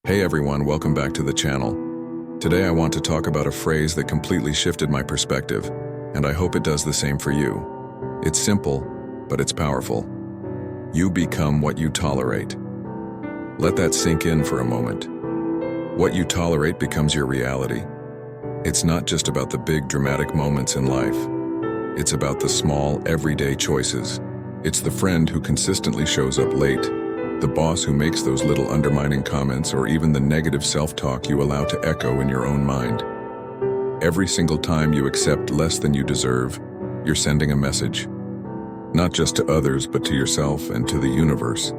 Hey everyone, welcome back to the channel. Today I want to talk about a phrase that completely shifted my perspective, and I hope it does the same for you. It's simple, but it's powerful. You become what you tolerate. Let that sink in for a moment. What you tolerate becomes your reality. It's not just about the big dramatic moments in life. It's about the small, everyday choices. It's the friend who consistently shows up late, the boss who makes those little undermining comments, or even the negative self-talk you allow to echo in your own mind. Every single time you accept less than you deserve, you're sending a message. Not just to others, but to yourself and to the universe.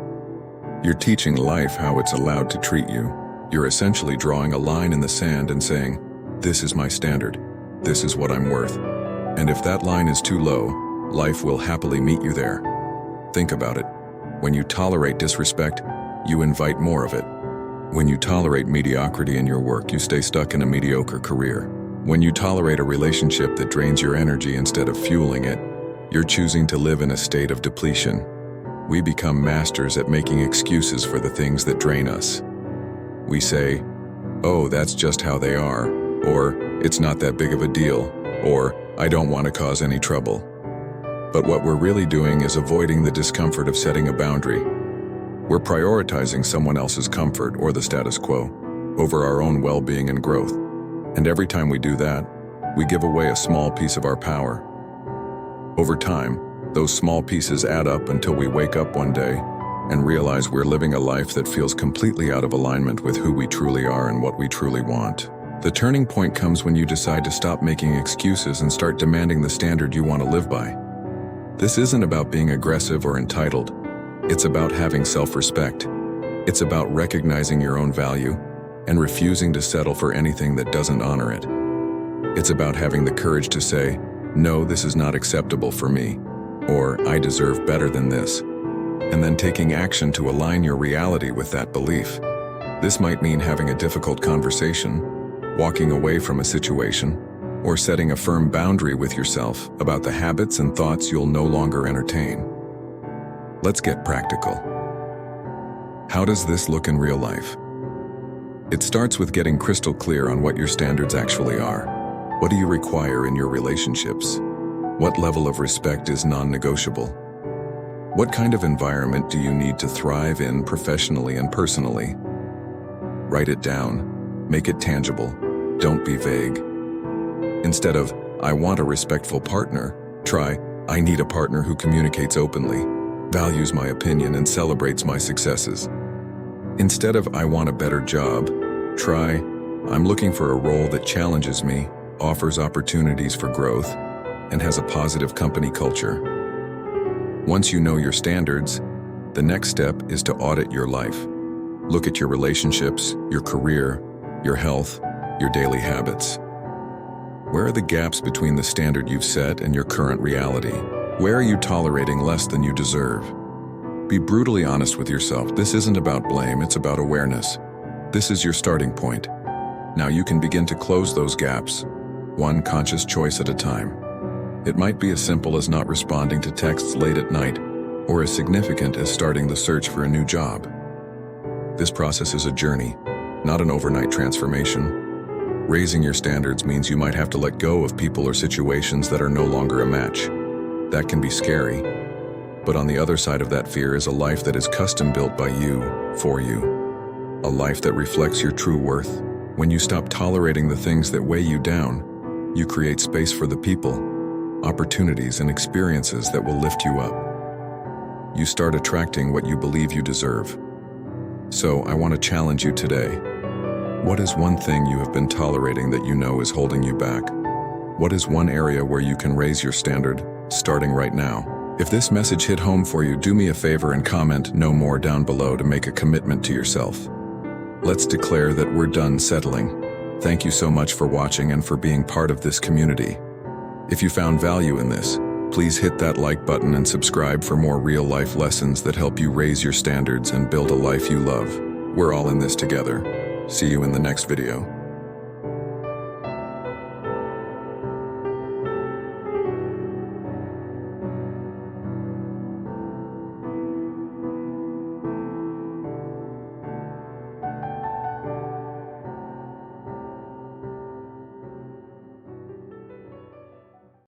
You're teaching life how it's allowed to treat you. You're essentially drawing a line in the sand and saying, "This is my standard. This is what I'm worth." And if that line is too low, life will happily meet you there. Think about it. When you tolerate disrespect, you invite more of it. When you tolerate mediocrity in your work, you stay stuck in a mediocre career. When you tolerate a relationship that drains your energy instead of fueling it, you're choosing to live in a state of depletion. We become masters at making excuses for the things that drain us. We say, "Oh, that's just how they are," or "It's not that big of a deal," or "I don't want to cause any trouble." But what we're really doing is avoiding the discomfort of setting a boundary. We're prioritizing someone else's comfort or the status quo over our own well-being and growth. And every time we do that, we give away a small piece of our power. Over time, those small pieces add up until we wake up one day and realize we're living a life that feels completely out of alignment with who we truly are and what we truly want. The turning point comes when you decide to stop making excuses and start demanding the standard you want to live by. This isn't about being aggressive or entitled. It's about having self-respect. It's about recognizing your own value and refusing to settle for anything that doesn't honor it. It's about having the courage to say, "No, this is not acceptable for me," or "I deserve better than this," and then taking action to align your reality with that belief. This might mean having a difficult conversation, walking away from a situation, or setting a firm boundary with yourself about the habits and thoughts you'll no longer entertain. Let's get practical. How does this look in real life? It starts with getting crystal clear on what your standards actually are. What do you require in your relationships? What level of respect is non-negotiable? What kind of environment do you need to thrive in professionally and personally? Write it down. Make it tangible. Don't be vague. Instead of, "I want a respectful partner," try, "I need a partner who communicates openly, values my opinion, and celebrates my successes." Instead of, "I want a better job," try, "I'm looking for a role that challenges me, offers opportunities for growth, and has a positive company culture." Once you know your standards, the next step is to audit your life. Look at your relationships, your career, your health, your daily habits. Where are the gaps between the standard you've set and your current reality? Where are you tolerating less than you deserve? Be brutally honest with yourself. This isn't about blame, it's about awareness. This is your starting point. Now you can begin to close those gaps, one conscious choice at a time. It might be as simple as not responding to texts late at night, or as significant as starting the search for a new job. This process is a journey, not an overnight transformation. Raising your standards means you might have to let go of people or situations that are no longer a match. That can be scary. But on the other side of that fear is a life that is custom built by you, for you. A life that reflects your true worth. When you stop tolerating the things that weigh you down, you create space for the people, opportunities, and experiences that will lift you up. You start attracting what you believe you deserve. So I want to challenge you today. What is one thing you have been tolerating that you know is holding you back? What is one area where you can raise your standard, starting right now? If this message hit home for you, do me a favor and comment "No more" down below to make a commitment to yourself. Let's declare that we're done settling. Thank you so much for watching and for being part of this community. If you found value in this, please hit that like button and subscribe for more real-life lessons that help you raise your standards and build a life you love. We're all in this together. See you in the next video.